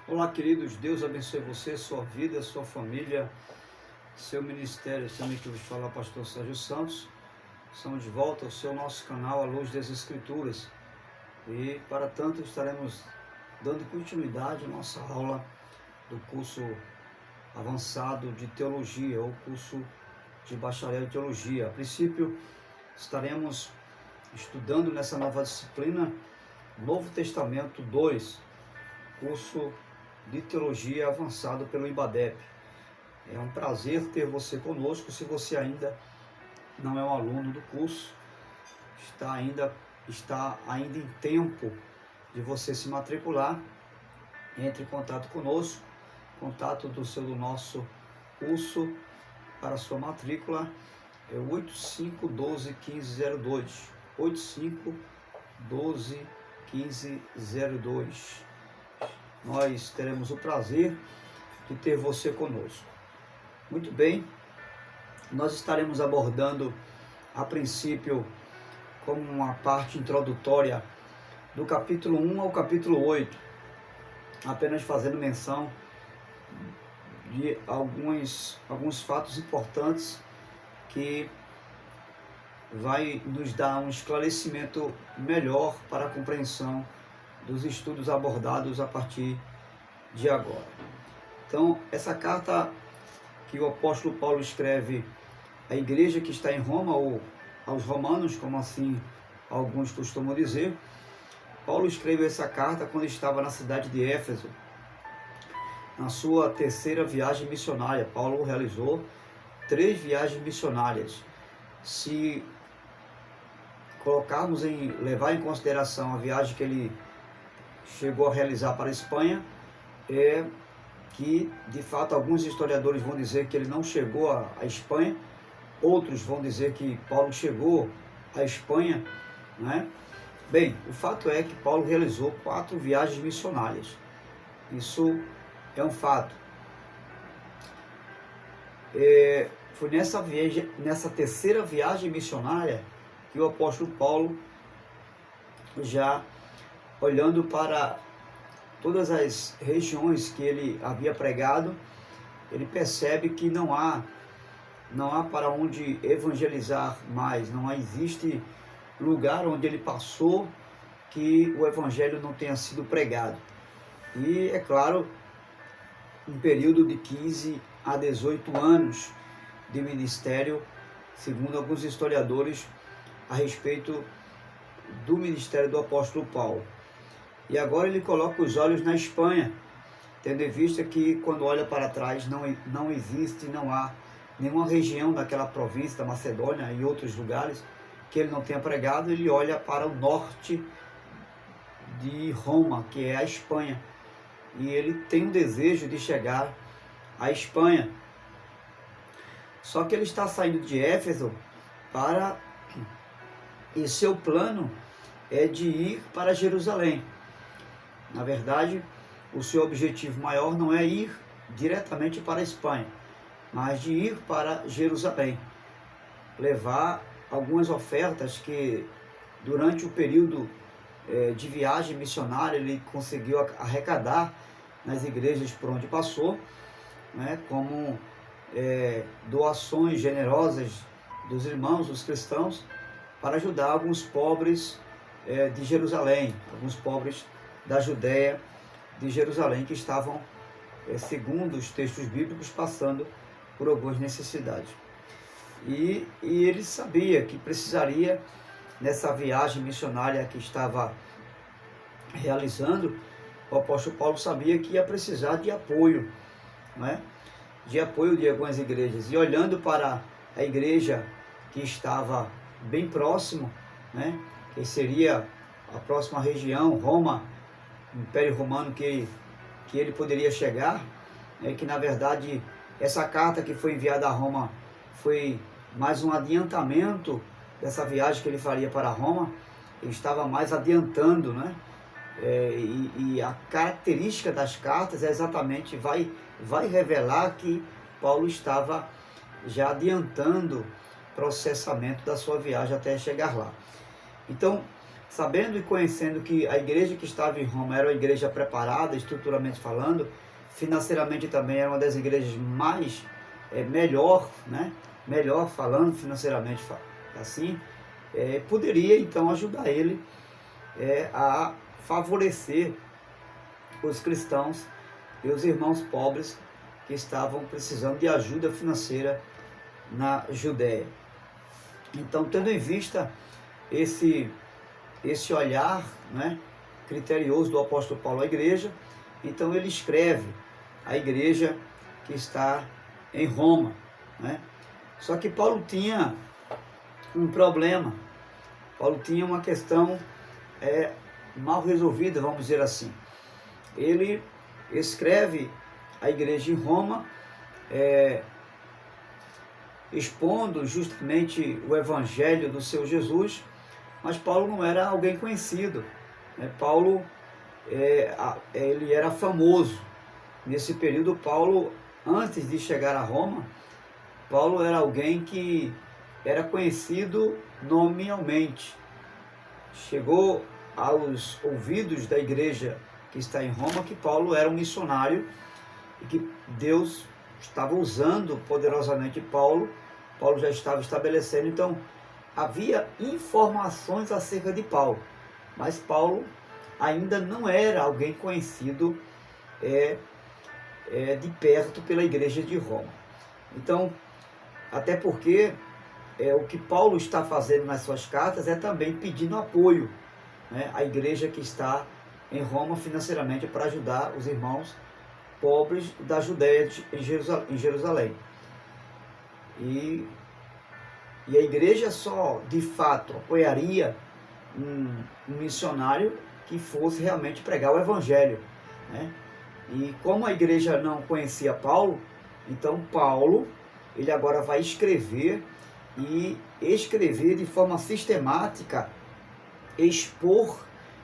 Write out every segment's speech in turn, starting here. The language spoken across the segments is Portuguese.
Olá, queridos, Deus abençoe você, sua vida, sua família, seu ministério. Esse também que vos fala, pastor Sérgio Santos. Estamos de volta ao seu nosso canal, A Luz das Escrituras. E, para tanto, estaremos dando continuidade à nossa aula do curso avançado de teologia, ou curso de bacharel em teologia. A princípio, estaremos estudando nessa nova disciplina, Novo Testamento 2, curso de teologia avançado pelo IBADEP. É um prazer ter você conosco. Se você ainda não é um aluno do curso, está ainda em tempo de você se matricular. Entre em contato conosco, contato do nosso curso para a sua matrícula é 8512-1502, 8512-1502. Nós teremos o prazer de ter você conosco. Muito bem, nós estaremos abordando, a princípio, como uma parte introdutória, do capítulo 1 ao capítulo 8, apenas fazendo menção de alguns fatos importantes que vai nos dar um esclarecimento melhor para a compreensão dos estudos abordados a partir de agora. Então, essa carta que o apóstolo Paulo escreve à igreja que está em Roma, ou aos romanos, como assim alguns costumam dizer, Paulo escreveu essa carta quando estava na cidade de Éfeso, na sua terceira viagem missionária. Paulo realizou 3 viagens missionárias. Se levar em consideração a viagem que ele chegou a realizar para a Espanha, que de fato alguns historiadores vão dizer que ele não chegou à Espanha, outros vão dizer que Paulo chegou à Espanha, né? Bem, o fato é que Paulo realizou 4 viagens missionárias. Isso é um fato. Foi nessa terceira viagem missionária que o apóstolo Paulo, já olhando para todas as regiões que ele havia pregado, ele percebe que não há para onde evangelizar mais, não existe lugar onde ele passou que o evangelho não tenha sido pregado. E, é claro, um período de 15 a 18 anos de ministério, segundo alguns historiadores, a respeito do ministério do apóstolo Paulo. E agora ele coloca os olhos na Espanha, tendo em vista que, quando olha para trás, não há nenhuma região daquela província da Macedônia e outros lugares que ele não tenha pregado. Ele olha para o norte de Roma, que é a Espanha, e ele tem um desejo de chegar à Espanha. Só que ele está saindo de Éfeso e seu plano é de ir para Jerusalém. Na verdade, o seu objetivo maior não é ir diretamente para a Espanha, mas de ir para Jerusalém, levar algumas ofertas que, durante o período de viagem missionária, ele conseguiu arrecadar nas igrejas por onde passou, né, como doações generosas dos irmãos, dos cristãos, para ajudar alguns pobres de Jerusalém, alguns pobres da Judéia de Jerusalém, que estavam, segundo os textos bíblicos, passando por algumas necessidades. E ele sabia que precisaria, nessa viagem missionária que estava realizando, o apóstolo Paulo sabia que ia precisar de apoio, né? De apoio de algumas igrejas. E olhando para a igreja que estava bem próximo, né, que seria a próxima região, Roma, Império Romano, que ele poderia chegar, que na verdade essa carta que foi enviada a Roma foi mais um adiantamento dessa viagem que ele faria para Roma. Ele estava mais adiantando, né? E a característica das cartas é exatamente, vai revelar que Paulo estava já adiantando o processamento da sua viagem até chegar lá. Então, sabendo e conhecendo que a igreja que estava em Roma era uma igreja preparada, estruturalmente falando, financeiramente também era uma das igrejas mais, melhor, né? Melhor falando financeiramente assim, poderia então ajudar ele a favorecer os cristãos e os irmãos pobres que estavam precisando de ajuda financeira na Judéia. Então, tendo em vista esse olhar, né, criterioso do apóstolo Paulo à igreja, então ele escreve à igreja que está em Roma, né? Só que Paulo tinha um problema, Paulo tinha uma questão mal resolvida, vamos dizer assim. Ele escreve à igreja em Roma, expondo justamente o evangelho do seu Jesus, mas Paulo não era alguém conhecido, né? Paulo, ele era famoso. Nesse período, Paulo, antes de chegar a Roma, Paulo era alguém que era conhecido nominalmente. Chegou aos ouvidos da igreja que está em Roma que Paulo era um missionário e que Deus estava usando poderosamente Paulo. Paulo já estava estabelecendo, então havia informações acerca de Paulo, mas Paulo ainda não era alguém conhecido de perto pela igreja de Roma. Então, até porque o que Paulo está fazendo nas suas cartas é também pedindo apoio, né, à igreja que está em Roma financeiramente para ajudar os irmãos pobres da Judéia em Jerusalém. E a igreja só de fato apoiaria um missionário que fosse realmente pregar o evangelho, né? E como a igreja não conhecia Paulo, então Paulo, ele agora vai escrever de forma sistemática, expor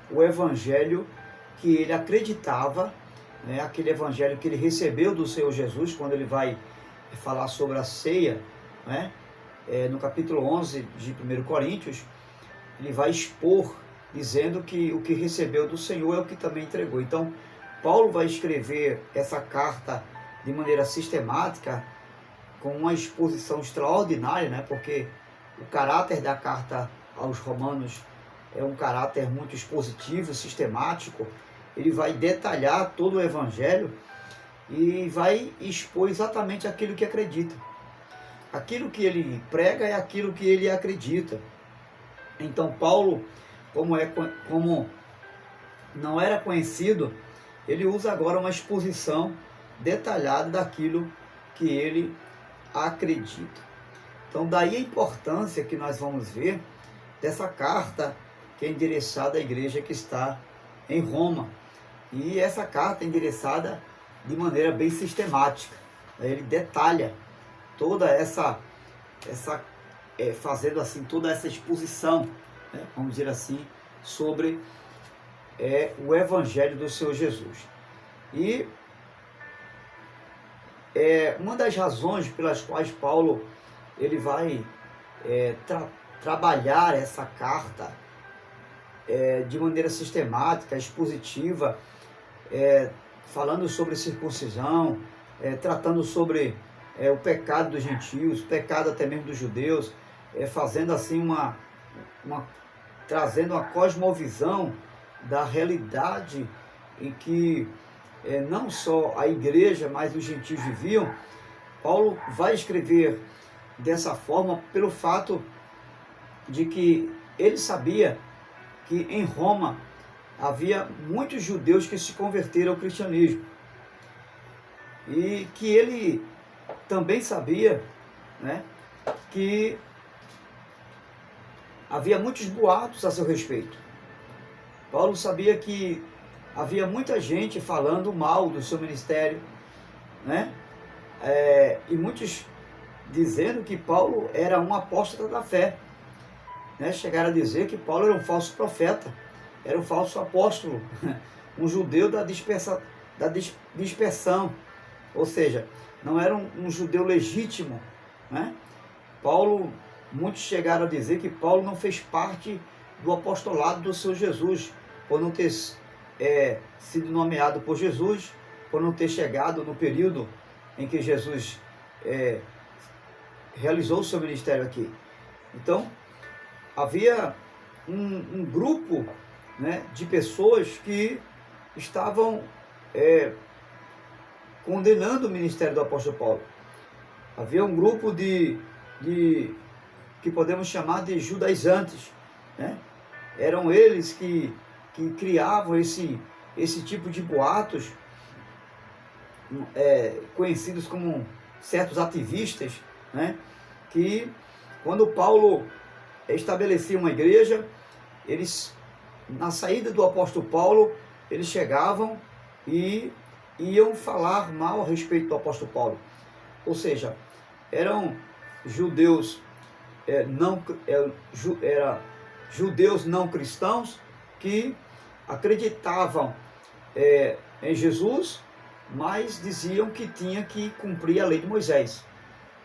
o evangelho que ele acreditava, né? Aquele evangelho que ele recebeu do Senhor Jesus, quando ele vai falar sobre a ceia, né? No capítulo 11 de 1 Coríntios, ele vai expor, dizendo que o que recebeu do Senhor é o que também entregou. Então, Paulo vai escrever essa carta de maneira sistemática, com uma exposição extraordinária, né? Porque o caráter da carta aos Romanos é um caráter muito expositivo, sistemático. Ele vai detalhar todo o evangelho e vai expor exatamente aquilo que acredita. Aquilo que ele prega é aquilo que ele acredita. Então Paulo, como não era conhecido, ele usa agora uma exposição detalhada daquilo que ele acredita. Então daí a importância que nós vamos ver dessa carta que é endereçada à igreja que está em Roma. E essa carta é endereçada de maneira bem sistemática. Ele detalha toda fazendo assim toda essa exposição, né, vamos dizer assim, sobre o evangelho do Senhor Jesus. E uma das razões pelas quais Paulo ele vai trabalhar essa carta de maneira sistemática, expositiva, falando sobre circuncisão, tratando sobre o pecado dos gentios, o pecado até mesmo dos judeus, fazendo assim trazendo uma cosmovisão da realidade em que não só a igreja, mas os gentios viviam. Paulo vai escrever dessa forma pelo fato de que ele sabia que em Roma havia muitos judeus que se converteram ao cristianismo, e que ele também sabia, né, que havia muitos boatos a seu respeito. Paulo sabia que havia muita gente falando mal do seu ministério, né, e muitos dizendo que Paulo era um apóstata da fé, né? Chegaram a dizer que Paulo era um falso profeta, era um falso apóstolo, um judeu da dispersão, ou seja, não era um judeu legítimo, né? Muitos chegaram a dizer que Paulo não fez parte do apostolado do Senhor Jesus, por não ter sido nomeado por Jesus, por não ter chegado no período em que Jesus realizou o seu ministério aqui. Então, havia um grupo, né, de pessoas que estavam condenando o ministério do apóstolo Paulo. Havia um grupo que podemos chamar de judaizantes, né? Eram eles que criavam esse tipo de boatos, conhecidos como certos ativistas, né? Que quando Paulo estabelecia uma igreja, eles, na saída do apóstolo Paulo, eles chegavam e iam falar mal a respeito do apóstolo Paulo. Ou seja, eram judeus judeus não cristãos que acreditavam em Jesus, mas diziam que tinha que cumprir a lei de Moisés.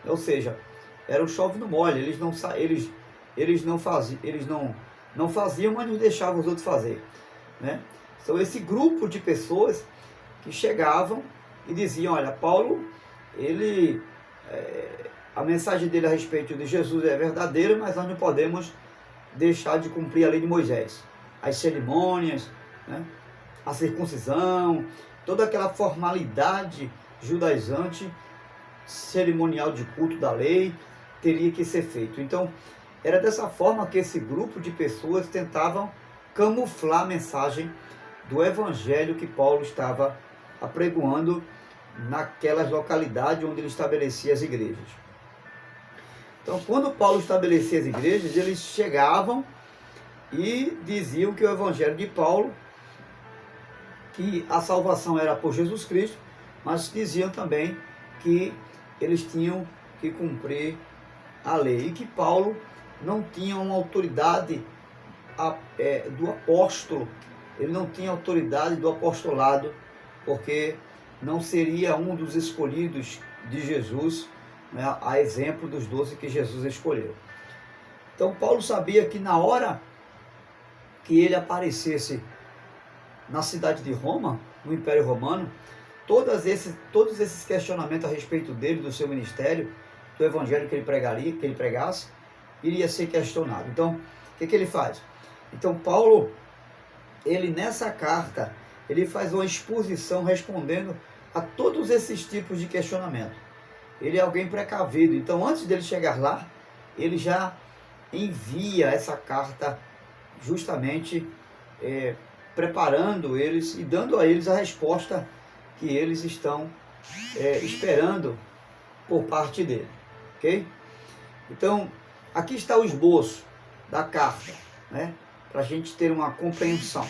Ou seja, era um chove no molho, eles não faziam, mas não deixavam os outros fazer, né? Então esse grupo de pessoas que chegavam e diziam: olha, Paulo, a mensagem dele a respeito de Jesus é verdadeira, mas nós não podemos deixar de cumprir a lei de Moisés. As cerimônias, né, a circuncisão, toda aquela formalidade judaizante, cerimonial de culto da lei, teria que ser feito. Então, era dessa forma que esse grupo de pessoas tentavam camuflar a mensagem do evangelho que Paulo estava apregoando naquelas localidades onde ele estabelecia as igrejas. Então, quando Paulo estabelecia as igrejas, eles chegavam e diziam que o evangelho de Paulo, que a salvação era por Jesus Cristo, mas diziam também que eles tinham que cumprir a lei, e que Paulo não tinha uma autoridade do apóstolo, ele não tinha autoridade do apostolado, porque não seria um dos escolhidos de Jesus, né, a exemplo dos 12 que Jesus escolheu. Então Paulo sabia que na hora que ele aparecesse na cidade de Roma, no Império Romano, todos esses questionamentos a respeito dele, do seu ministério, do evangelho que ele pregasse, iria ser questionado. Então, o que ele faz? Então Paulo, ele nessa carta, ele faz uma exposição respondendo a todos esses tipos de questionamento. Ele é alguém precavido, então antes dele chegar lá, ele já envia essa carta justamente preparando eles e dando a eles a resposta que eles estão esperando por parte dele, ok? Então, aqui está o esboço da carta, né? Para a gente ter uma compreensão.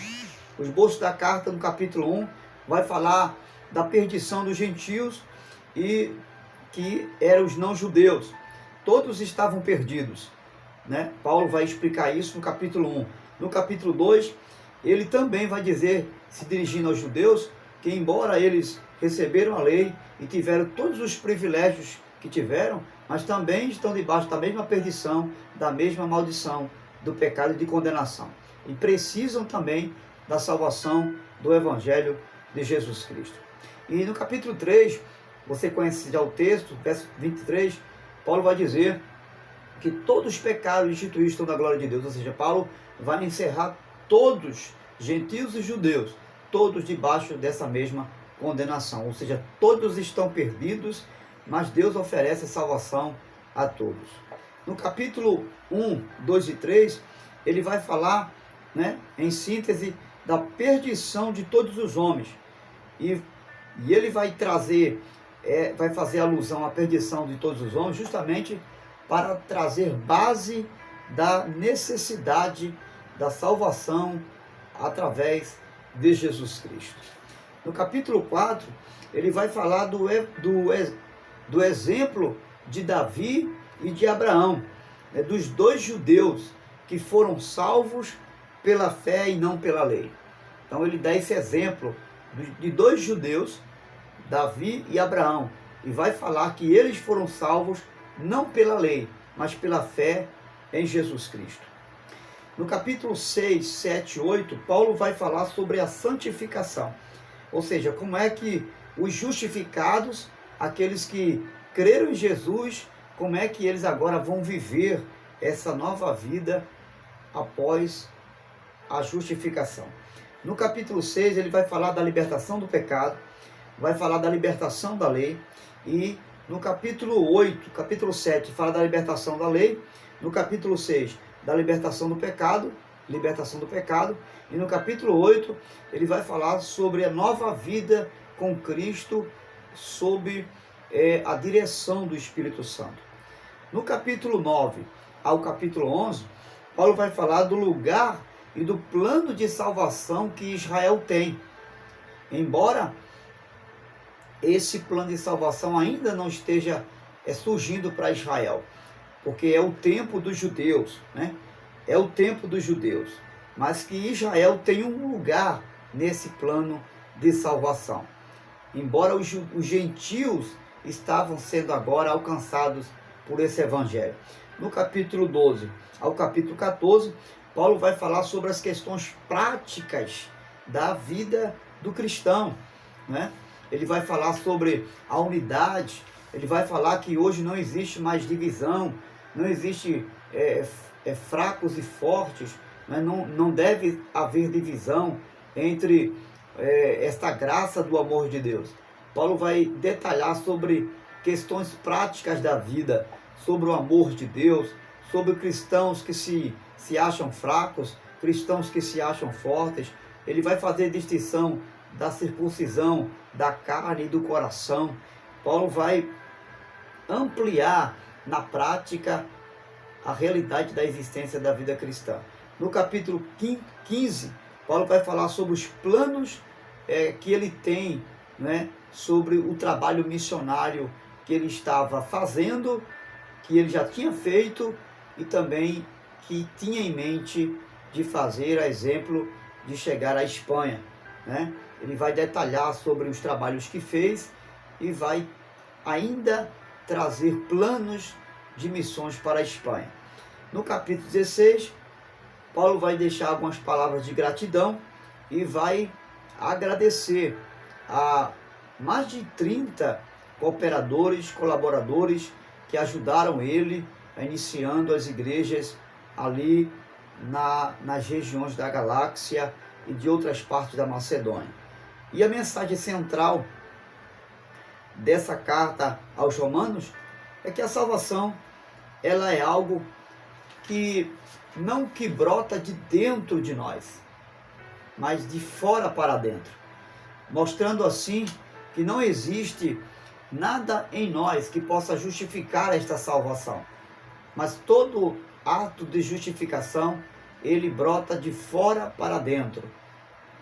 O esboço da carta, no capítulo 1, vai falar da perdição dos gentios e que eram os não-judeus. Todos estavam perdidos, né? Paulo vai explicar isso no capítulo 1. No capítulo 2, ele também vai dizer, se dirigindo aos judeus, que embora eles receberam a lei e tiveram todos os privilégios que tiveram, mas também estão debaixo da mesma perdição, da mesma maldição, do pecado e de condenação. E precisam também da salvação do Evangelho de Jesus Cristo. E no capítulo 3, você conhece já o texto, verso 23, Paulo vai dizer que todos os pecados instituídos estão na glória de Deus. Ou seja, Paulo vai encerrar todos, gentios e judeus, todos debaixo dessa mesma condenação. Ou seja, todos estão perdidos, mas Deus oferece salvação a todos. No capítulo 1, 2 e 3, ele vai falar, né, em síntese, da perdição de todos os homens. E ele vai trazer, vai fazer alusão à perdição de todos os homens, justamente para trazer base da necessidade da salvação através de Jesus Cristo. No capítulo 4, ele vai falar do exemplo de Davi e de Abraão, né, dos dois judeus que foram salvos pela fé e não pela lei. Então ele dá esse exemplo de dois judeus, Davi e Abraão, e vai falar que eles foram salvos não pela lei, mas pela fé em Jesus Cristo. No capítulo 6, 7, 8, Paulo vai falar sobre a santificação. Ou seja, como é que os justificados, aqueles que creram em Jesus, como é que eles agora vão viver essa nova vida após a justificação. No capítulo 6, ele vai falar da libertação do pecado, vai falar da libertação da lei, e no capítulo 8, capítulo 7, fala da libertação da lei, no capítulo 6, da libertação do pecado, e no capítulo 8, ele vai falar sobre a nova vida com Cristo, sob a direção do Espírito Santo. No capítulo 9 ao capítulo 11, Paulo vai falar do lugar e do plano de salvação que Israel tem. Embora esse plano de salvação ainda não esteja surgindo para Israel, porque é o tempo dos judeus, né? É o tempo dos judeus, mas que Israel tem um lugar nesse plano de salvação. Embora os gentios estavam sendo agora alcançados por esse evangelho. No capítulo 12 ao capítulo 14, Paulo vai falar sobre as questões práticas da vida do cristão, né? Ele vai falar sobre a unidade, ele vai falar que hoje não existe mais divisão, não existe fracos e fortes, né? Não deve haver divisão entre esta graça do amor de Deus. Paulo vai detalhar sobre questões práticas da vida, sobre o amor de Deus, sobre cristãos que se acham fracos, cristãos que se acham fortes. Ele vai fazer distinção da circuncisão, da carne e do coração. Paulo vai ampliar na prática a realidade da existência da vida cristã. No capítulo 15, Paulo vai falar sobre os planos que ele tem, né, sobre o trabalho missionário que ele estava fazendo, que ele já tinha feito e também que tinha em mente de fazer, a exemplo de chegar à Espanha, né? Ele vai detalhar sobre os trabalhos que fez e vai ainda trazer planos de missões para a Espanha. No capítulo 16, Paulo vai deixar algumas palavras de gratidão e vai agradecer a mais de 30 cooperadores, colaboradores que ajudaram ele iniciando as igrejas ali nas regiões da Galáxia e de outras partes da Macedônia. E a mensagem central dessa carta aos Romanos é que a salvação, ela é algo que não que brota de dentro de nós, mas de fora para dentro, mostrando assim que não existe nada em nós que possa justificar esta salvação, mas todo ato de justificação, ele brota de fora para dentro,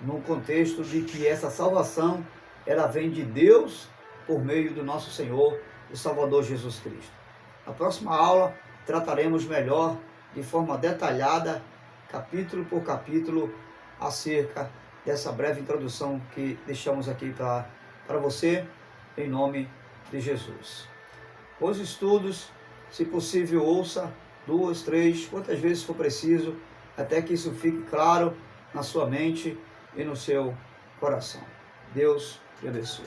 no contexto de que essa salvação, ela vem de Deus por meio do nosso Senhor e Salvador Jesus Cristo. Na próxima aula trataremos melhor, de forma detalhada, capítulo por capítulo, acerca dessa breve introdução que deixamos aqui para você, em nome de Jesus. Os estudos, se possível, ouça 2, 3, quantas vezes for preciso, até que isso fique claro na sua mente e no seu coração. Deus te abençoe.